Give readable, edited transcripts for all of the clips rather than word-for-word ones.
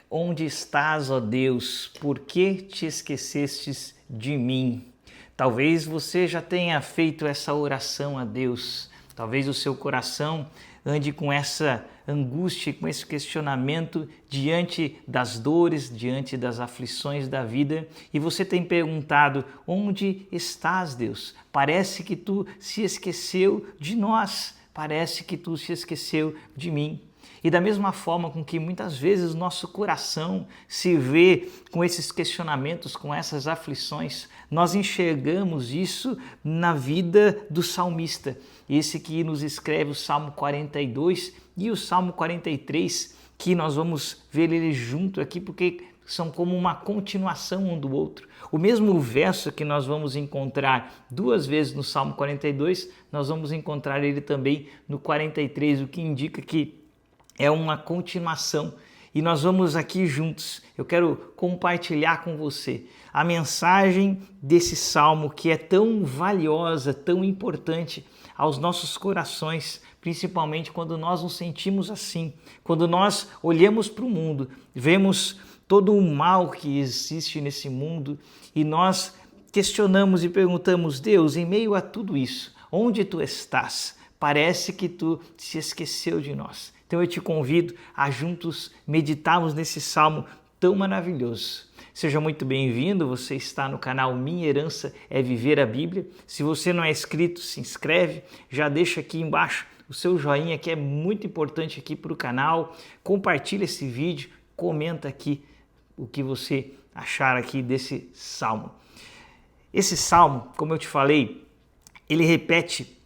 Onde estás, ó Deus? Por que te esquecestes de mim? Talvez você já tenha feito essa oração a Deus. Talvez o seu coração ande com essa angústia, com esse questionamento diante das dores, diante das aflições da vida. E você tem perguntado: onde estás, Deus? Parece que tu se esqueceu de nós. Parece que tu se esqueceu de mim. E da mesma forma com que muitas vezes nosso coração se vê com esses questionamentos, com essas aflições, nós enxergamos isso na vida do salmista. Esse que nos escreve o Salmo 42 e o Salmo 43, que nós vamos ver ele junto aqui, porque são como uma continuação um do outro. O mesmo verso que nós vamos encontrar duas vezes no Salmo 42, nós vamos encontrar ele também no 43, o que indica que é uma continuação. E nós vamos aqui juntos, eu quero compartilhar com você a mensagem desse salmo que é tão valiosa, tão importante aos nossos corações, principalmente quando nós nos sentimos assim, quando nós olhamos para o mundo, vemos todo o mal que existe nesse mundo e nós questionamos e perguntamos: Deus, em meio a tudo isso, onde tu estás? Parece que tu se esqueceu de nós. Então eu te convido a juntos meditarmos nesse salmo tão maravilhoso. Seja muito bem-vindo, você está no canal Minha Herança é Viver a Bíblia. Se você não é inscrito, se inscreve, já deixa aqui embaixo o seu joinha, que é muito importante aqui para o canal. Compartilha esse vídeo, comenta aqui o que você achar aqui desse salmo. Esse salmo, como eu te falei, ele repete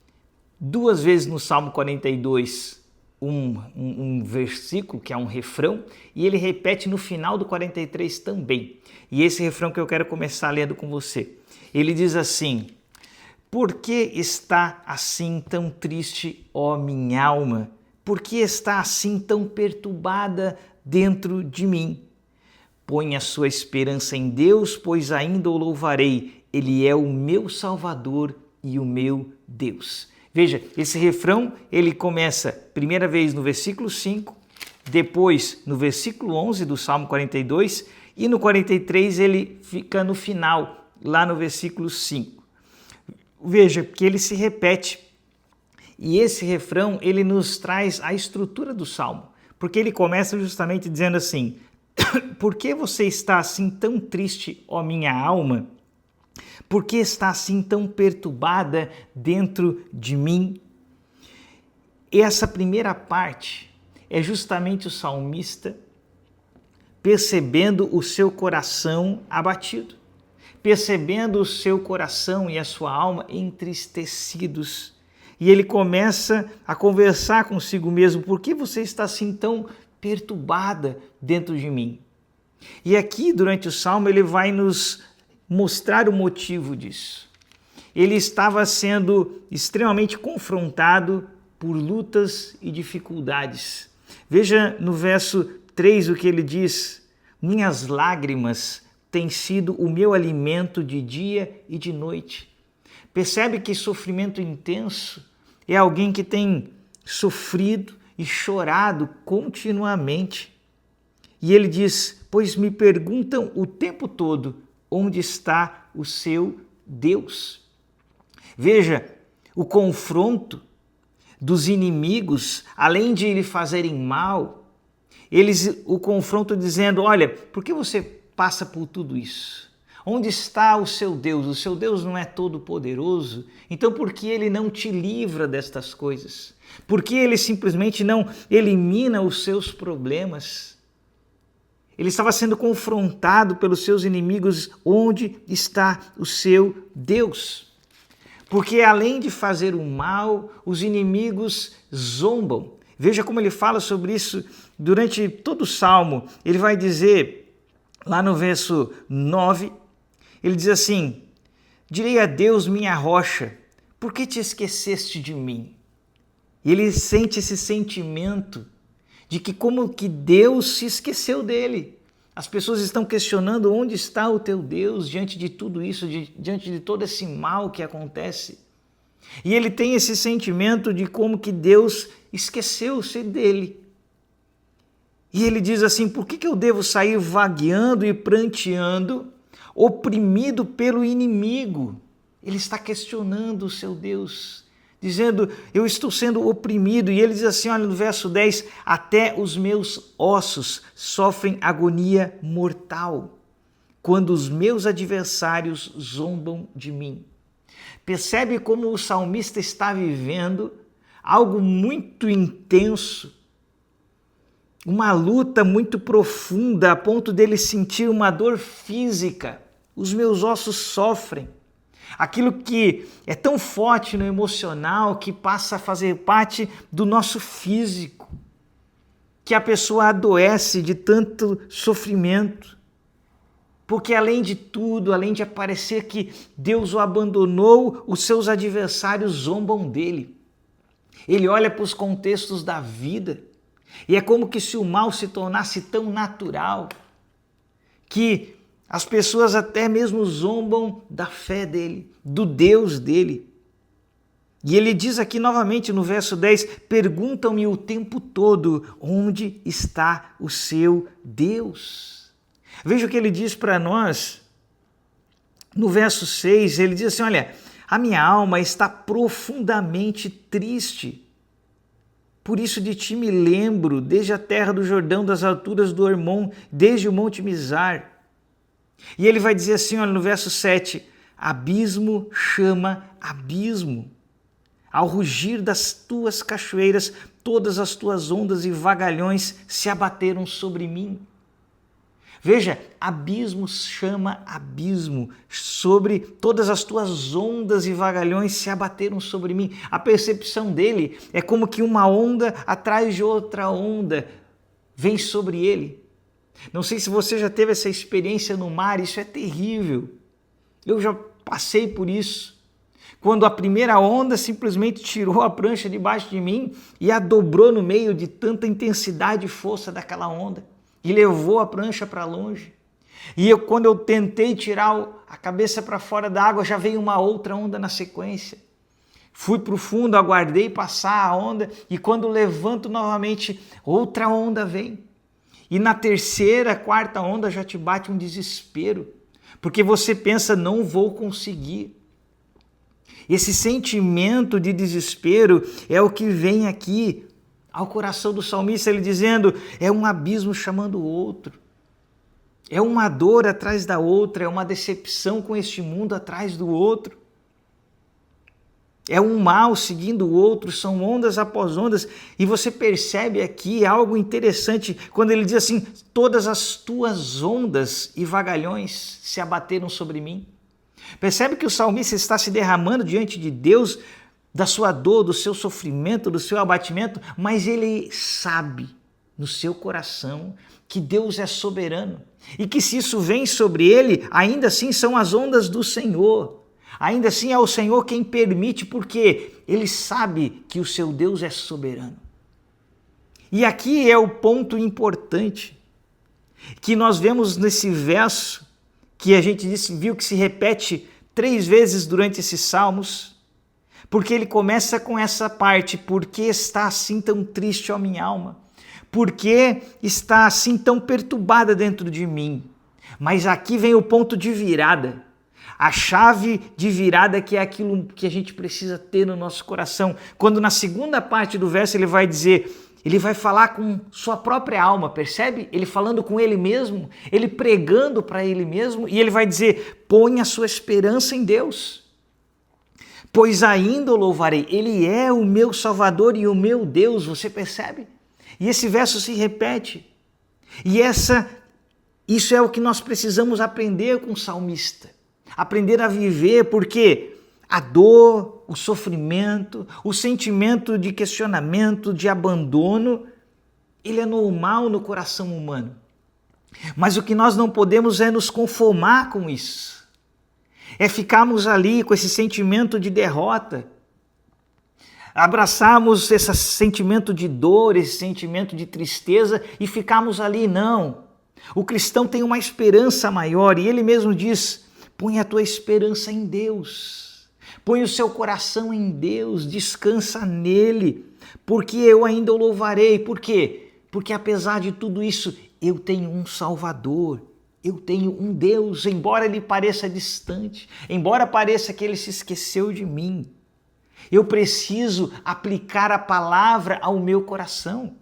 duas vezes no Salmo 42 um versículo, que é um refrão, e ele repete no final do 43 também. E esse refrão que eu quero começar lendo com você. Ele diz assim: por que está assim tão triste, ó minha alma? Por que está assim tão perturbada dentro de mim? Põe a sua esperança em Deus, pois ainda o louvarei. Ele é o meu Salvador e o meu Deus. Veja, esse refrão ele começa primeira vez no versículo 5, depois no versículo 11 do Salmo 42 e no 43 ele fica no final, lá no versículo 5. Veja que ele se repete e esse refrão ele nos traz a estrutura do Salmo, porque ele começa justamente dizendo assim: por que você está assim tão triste, ó minha alma? Por que está assim tão perturbada dentro de mim? E essa primeira parte é justamente o salmista percebendo o seu coração abatido, percebendo o seu coração e a sua alma entristecidos. E ele começa a conversar consigo mesmo: por que você está assim tão perturbada dentro de mim? E aqui, durante o salmo, ele vai nos mostrar o motivo disso. Ele estava sendo extremamente confrontado por lutas e dificuldades. Veja no verso 3 o que ele diz: minhas lágrimas têm sido o meu alimento de dia e de noite. Percebe que sofrimento intenso é alguém que tem sofrido e chorado continuamente. E ele diz: pois me perguntam o tempo todo, onde está o seu Deus? Veja, o confronto dos inimigos, além de lhe fazerem mal, eles o confrontam dizendo: olha, por que você passa por tudo isso? Onde está o seu Deus? O seu Deus não é todo poderoso? Então por que ele não te livra destas coisas? Por que ele simplesmente não elimina os seus problemas? Ele estava sendo confrontado pelos seus inimigos: onde está o seu Deus? Porque além de fazer o mal, os inimigos zombam. Veja como ele fala sobre isso durante todo o Salmo. Ele vai dizer, lá no verso 9, ele diz assim: direi a Deus, minha rocha, por que te esqueceste de mim? E ele sente esse sentimento de que como que Deus se esqueceu dele. As pessoas estão questionando: onde está o teu Deus diante de tudo isso, diante de todo esse mal que acontece? E ele tem esse sentimento de como que Deus esqueceu-se dele. E ele diz assim: por que eu devo sair vagueando e pranteando, oprimido pelo inimigo? Ele está questionando o seu Deus, dizendo: eu estou sendo oprimido. E ele diz assim, olha no verso 10, até os meus ossos sofrem agonia mortal, quando os meus adversários zombam de mim. Percebe como o salmista está vivendo algo muito intenso, uma luta muito profunda, a ponto dele sentir uma dor física. Os meus ossos sofrem. Aquilo que é tão forte no emocional, que passa a fazer parte do nosso físico, que a pessoa adoece de tanto sofrimento. Porque além de tudo, além de parecer que Deus o abandonou, os seus adversários zombam dele. Ele olha para os contextos da vida e é como que se o mal se tornasse tão natural que as pessoas até mesmo zombam da fé dele, do Deus dele. E ele diz aqui novamente no verso 10, perguntam-me o tempo todo, onde está o seu Deus? Veja o que ele diz para nós no verso 6, ele diz assim, olha, a minha alma está profundamente triste. Por isso de ti me lembro, desde a terra do Jordão, das alturas do Hermon, desde o monte Mizar. E ele vai dizer assim, olha, no verso 7, abismo chama abismo. Ao rugir das tuas cachoeiras, todas as tuas ondas e vagalhões se abateram sobre mim. Veja, abismo chama abismo, sobre todas as tuas ondas e vagalhões se abateram sobre mim. A percepção dele é como que uma onda atrás de outra onda vem sobre ele. Não sei se você já teve essa experiência no mar, isso é terrível. Eu já passei por isso. Quando a primeira onda simplesmente tirou a prancha debaixo de mim e a dobrou no meio de tanta intensidade e força daquela onda e levou a prancha para longe. E quando eu tentei tirar a cabeça para fora da água, já veio uma outra onda na sequência. Fui para o fundo, aguardei passar a onda e quando levanto novamente, outra onda vem. E na terceira, quarta onda já te bate um desespero, porque você pensa, não vou conseguir. Esse sentimento de desespero é o que vem aqui ao coração do salmista, ele dizendo, é um abismo chamando o outro. É uma dor atrás da outra, é uma decepção com este mundo atrás do outro. É um mal seguindo o outro, são ondas após ondas. E você percebe aqui algo interessante quando ele diz assim, todas as tuas ondas e vagalhões se abateram sobre mim. Percebe que o salmista está se derramando diante de Deus da sua dor, do seu sofrimento, do seu abatimento, mas ele sabe no seu coração que Deus é soberano e que se isso vem sobre ele, ainda assim são as ondas do Senhor. Ainda assim é o Senhor quem permite, porque ele sabe que o seu Deus é soberano. E aqui é o ponto importante que nós vemos nesse verso, que a gente viu que se repete 3 vezes durante esses salmos, porque ele começa com essa parte, por que está assim tão triste a minha alma? Por que está assim tão perturbada dentro de mim? Mas aqui vem o ponto de virada, a chave de virada que é aquilo que a gente precisa ter no nosso coração. Quando na segunda parte do verso ele vai dizer, ele vai falar com sua própria alma, percebe? Ele falando com ele mesmo, ele pregando para ele mesmo, e ele vai dizer, põe a sua esperança em Deus. Pois ainda o louvarei, ele é o meu Salvador e o meu Deus, você percebe? E esse verso se repete. E isso é o que nós precisamos aprender com o salmista. Aprender a viver, porque a dor, o sofrimento, o sentimento de questionamento, de abandono, ele é normal no coração humano. Mas o que nós não podemos é nos conformar com isso. É ficarmos ali com esse sentimento de derrota, abraçarmos esse sentimento de dor, esse sentimento de tristeza e ficarmos ali, não. O cristão tem uma esperança maior e ele mesmo diz, põe a tua esperança em Deus, põe o seu coração em Deus, descansa nele, porque eu ainda o louvarei. Por quê? Porque apesar de tudo isso, eu tenho um Salvador, eu tenho um Deus, embora ele pareça distante, embora pareça que ele se esqueceu de mim. Eu preciso aplicar a palavra ao meu coração.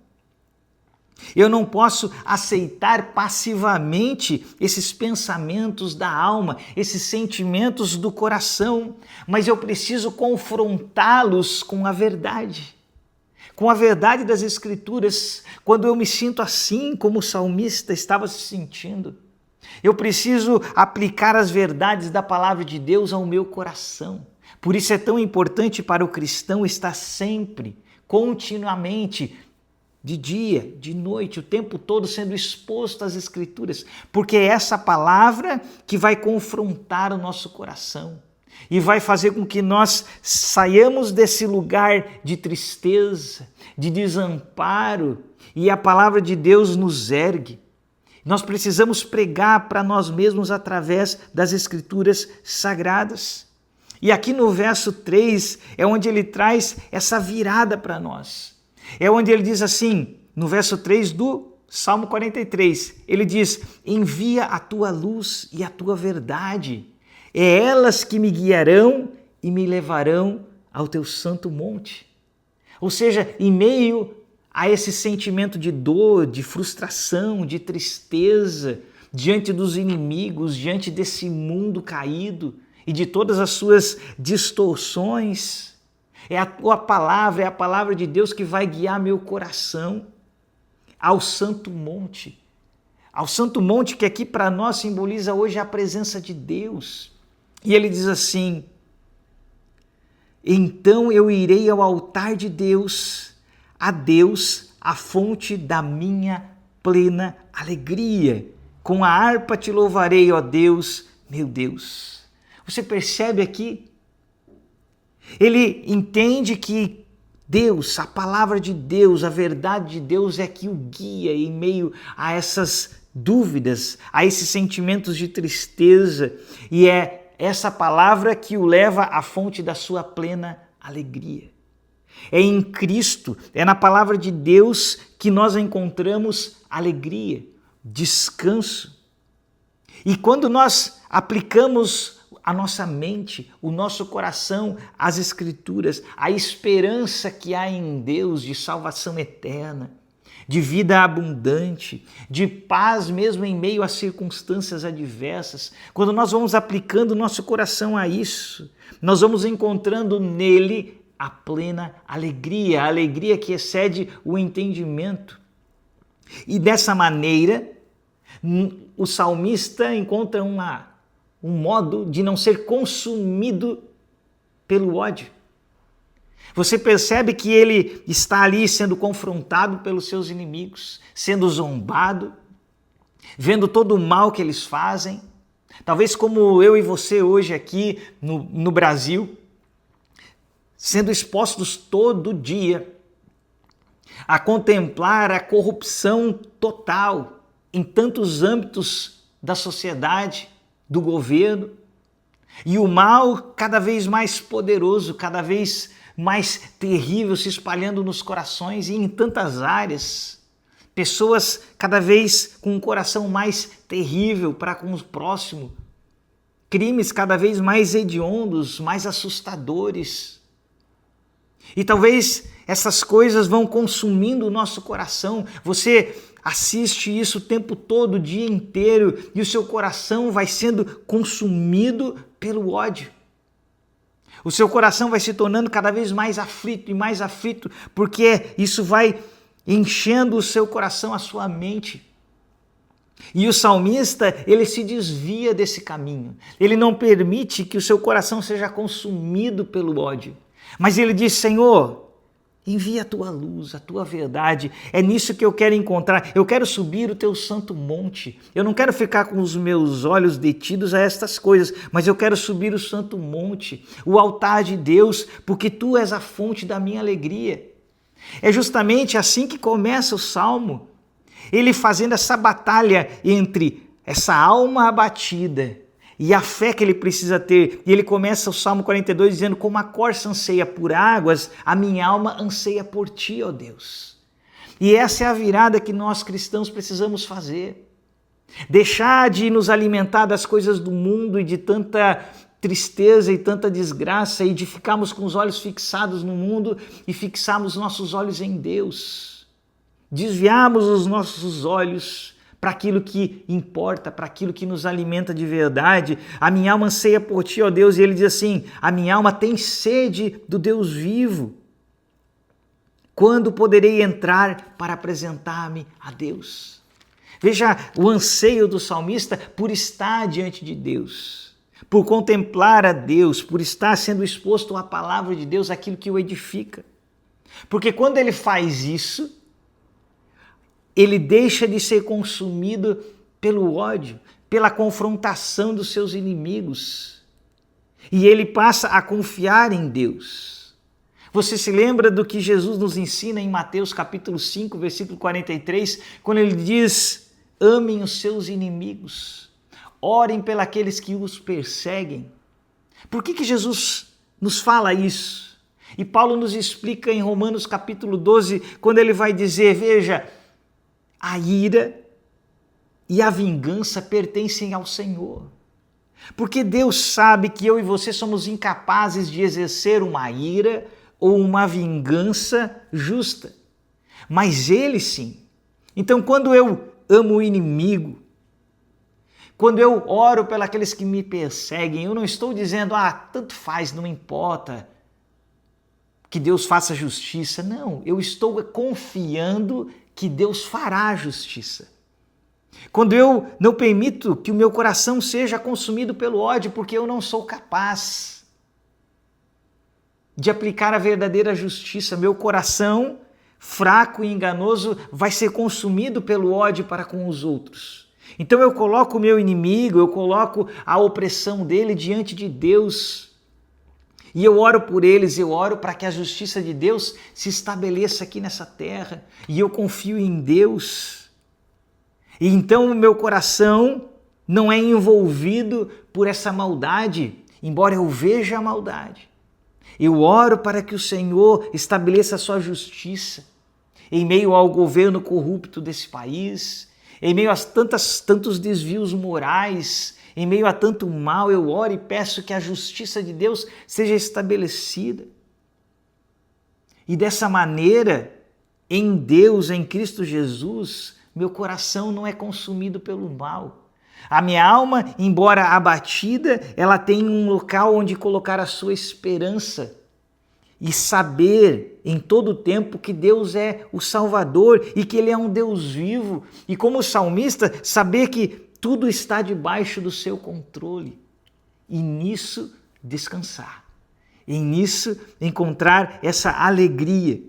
Eu não posso aceitar passivamente esses pensamentos da alma, esses sentimentos do coração, mas eu preciso confrontá-los com a verdade das Escrituras. Quando eu me sinto assim, como o salmista estava se sentindo, eu preciso aplicar as verdades da palavra de Deus ao meu coração. Por isso é tão importante para o cristão estar sempre, continuamente, de dia, de noite, o tempo todo sendo exposto às Escrituras, porque é essa palavra que vai confrontar o nosso coração e vai fazer com que nós saiamos desse lugar de tristeza, de desamparo, e a palavra de Deus nos ergue. Nós precisamos pregar para nós mesmos através das Escrituras sagradas. E aqui no verso 3 é onde ele traz essa virada para nós. É onde ele diz assim, no verso 3 do Salmo 43, ele diz: envia a tua luz e a tua verdade, é elas que me guiarão e me levarão ao teu santo monte. Ou seja, em meio a esse sentimento de dor, de frustração, de tristeza, diante dos inimigos, diante desse mundo caído e de todas as suas distorções, é a tua palavra, é a palavra de Deus que vai guiar meu coração ao santo monte. Ao santo monte que aqui para nós simboliza hoje a presença de Deus. E ele diz assim: então eu irei ao altar de Deus, a Deus, a fonte da minha plena alegria. Com a harpa te louvarei, ó Deus, meu Deus. Você percebe aqui? Ele entende que Deus, a palavra de Deus, a verdade de Deus é que o guia em meio a essas dúvidas, a esses sentimentos de tristeza, e é essa palavra que o leva à fonte da sua plena alegria. É em Cristo, é na palavra de Deus que nós encontramos alegria, descanso. E quando nós aplicamos a nossa mente, o nosso coração, as Escrituras, a esperança que há em Deus de salvação eterna, de vida abundante, de paz mesmo em meio a circunstâncias adversas, quando nós vamos aplicando o nosso coração a isso, nós vamos encontrando nele a plena alegria, a alegria que excede o entendimento. E dessa maneira, o salmista encontra um modo de não ser consumido pelo ódio. Você percebe que ele está ali sendo confrontado pelos seus inimigos, sendo zombado, vendo todo o mal que eles fazem. Talvez como eu e você hoje aqui no Brasil, sendo expostos todo dia a contemplar a corrupção total em tantos âmbitos da sociedade, do governo, e o mal cada vez mais poderoso, cada vez mais terrível se espalhando nos corações e em tantas áreas. Pessoas cada vez com um coração mais terrível para com o próximo. Crimes cada vez mais hediondos, mais assustadores. E talvez essas coisas vão consumindo o nosso coração. Você assiste isso o tempo todo, o dia inteiro, e o seu coração vai sendo consumido pelo ódio. O seu coração vai se tornando cada vez mais aflito, porque isso vai enchendo o seu coração, a sua mente. E o salmista, ele se desvia desse caminho. Ele não permite que o seu coração seja consumido pelo ódio. Mas ele diz: Senhor, envia a tua luz, a tua verdade. É nisso que eu quero encontrar. Eu quero subir o teu santo monte. Eu não quero ficar com os meus olhos detidos a estas coisas, mas eu quero subir o santo monte, o altar de Deus, porque tu és a fonte da minha alegria. É justamente assim que começa o Salmo. Ele fazendo essa batalha entre essa alma abatida e a fé que ele precisa ter. E ele começa o Salmo 42 dizendo: como a corça anseia por águas, a minha alma anseia por ti, ó Deus. E essa é a virada que nós cristãos precisamos fazer. Deixar de nos alimentar das coisas do mundo e de tanta tristeza e tanta desgraça e de ficarmos com os olhos fixados no mundo e fixarmos nossos olhos em Deus. Desviarmos os nossos olhos para aquilo que importa, para aquilo que nos alimenta de verdade. A minha alma anseia por ti, ó Deus, e ele diz assim, a minha alma tem sede do Deus vivo. Quando poderei entrar para apresentar-me a Deus? Veja o anseio do salmista por estar diante de Deus, por contemplar a Deus, por estar sendo exposto à palavra de Deus, aquilo que o edifica. Porque quando ele faz isso, ele deixa de ser consumido pelo ódio, pela confrontação dos seus inimigos. E ele passa a confiar em Deus. Você se lembra do que Jesus nos ensina em Mateus capítulo 5, versículo 43, quando ele diz, amem os seus inimigos, orem pelos que os perseguem. Por que Jesus nos fala isso? E Paulo nos explica em Romanos capítulo 12, quando ele vai dizer, veja, a ira e a vingança pertencem ao Senhor. Porque Deus sabe que eu e você somos incapazes de exercer uma ira ou uma vingança justa. Mas Ele sim. Então, quando eu amo o inimigo, quando eu oro pelos que me perseguem, eu não estou dizendo, tanto faz, não importa que Deus faça justiça. Não, eu estou confiando que Deus fará justiça. Quando eu não permito que o meu coração seja consumido pelo ódio, porque eu não sou capaz de aplicar a verdadeira justiça, meu coração fraco e enganoso vai ser consumido pelo ódio para com os outros. Então eu coloco o meu inimigo, eu coloco a opressão dele diante de Deus. E eu oro por eles, eu oro para que a justiça de Deus se estabeleça aqui nessa terra. E eu confio em Deus. E então o meu coração não é envolvido por essa maldade, embora eu veja a maldade. Eu oro para que o Senhor estabeleça a sua justiça em meio ao governo corrupto desse país, em meio a tantos desvios morais, em meio a tanto mal, eu oro e peço que a justiça de Deus seja estabelecida. E dessa maneira, em Deus, em Cristo Jesus, meu coração não é consumido pelo mal. A minha alma, embora abatida, ela tem um local onde colocar a sua esperança e saber em todo o tempo que Deus é o Salvador e que Ele é um Deus vivo. E como salmista, saber que tudo está debaixo do seu controle e nisso descansar, e nisso encontrar essa alegria.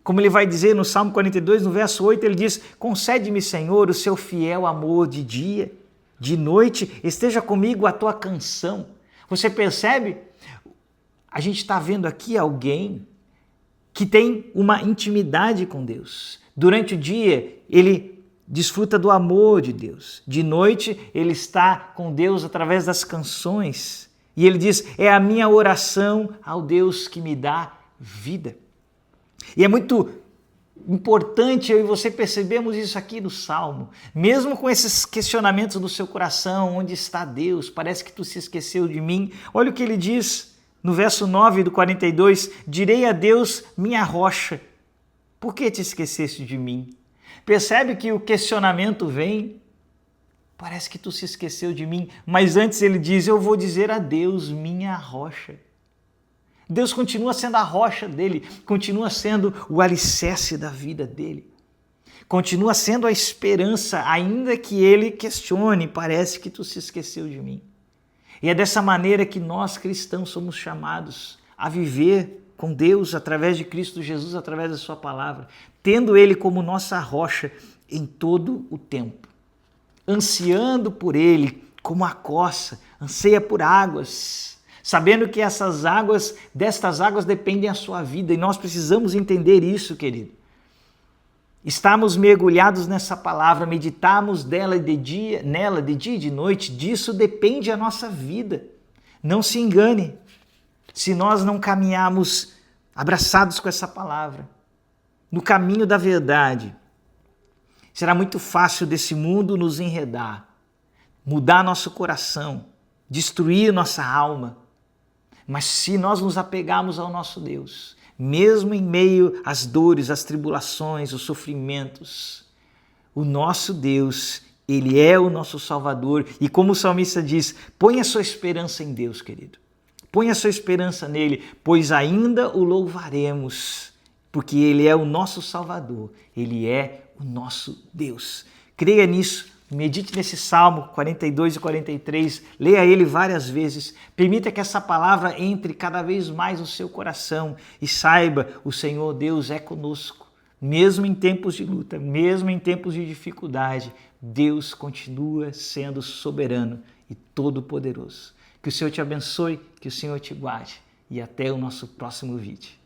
Como ele vai dizer no Salmo 42, no verso 8, ele diz, concede-me, Senhor, o seu fiel amor de dia, de noite, esteja comigo a tua canção. Você percebe? A gente está vendo aqui alguém que tem uma intimidade com Deus. Durante o dia, ele desfruta do amor de Deus. De noite, ele está com Deus através das canções. E ele diz, é a minha oração ao Deus que me dá vida. E é muito importante eu e você percebemos isso aqui no Salmo. Mesmo com esses questionamentos do seu coração, onde está Deus? Parece que tu se esqueceu de mim. Olha o que ele diz no verso 9 do 42, direi a Deus, minha rocha, por que te esqueceste de mim? Percebe que o questionamento vem, parece que tu se esqueceu de mim, mas antes ele diz, eu vou dizer a Deus, minha rocha. Deus continua sendo a rocha dele, continua sendo o alicerce da vida dele. Continua sendo a esperança, ainda que ele questione, parece que tu se esqueceu de mim. E é dessa maneira que nós cristãos somos chamados a viver com Deus através de Cristo Jesus, através da sua palavra, tendo Ele como nossa rocha em todo o tempo, ansiando por Ele como a coça, anseia por águas, sabendo que destas águas dependem a sua vida, e nós precisamos entender isso, querido. Estamos mergulhados nessa palavra, meditamos nela de dia e de noite, disso depende a nossa vida. Não se engane, se nós não caminharmos abraçados com essa palavra. no caminho da verdade, será muito fácil desse mundo nos enredar, mudar nosso coração, destruir nossa alma. Mas se nós nos apegarmos ao nosso Deus, mesmo em meio às dores, às tribulações, os sofrimentos, o nosso Deus, Ele é o nosso Salvador. E como o salmista diz, ponha sua esperança em Deus, querido. Ponha sua esperança nele, pois ainda o louvaremos, porque Ele é o nosso Salvador, Ele é o nosso Deus. Creia nisso, medite nesse Salmo 42 e 43, leia ele várias vezes, permita que essa palavra entre cada vez mais no seu coração e saiba, o Senhor Deus é conosco. Mesmo em tempos de luta, mesmo em tempos de dificuldade, Deus continua sendo soberano e todo-poderoso. Que o Senhor te abençoe, que o Senhor te guarde e até o nosso próximo vídeo.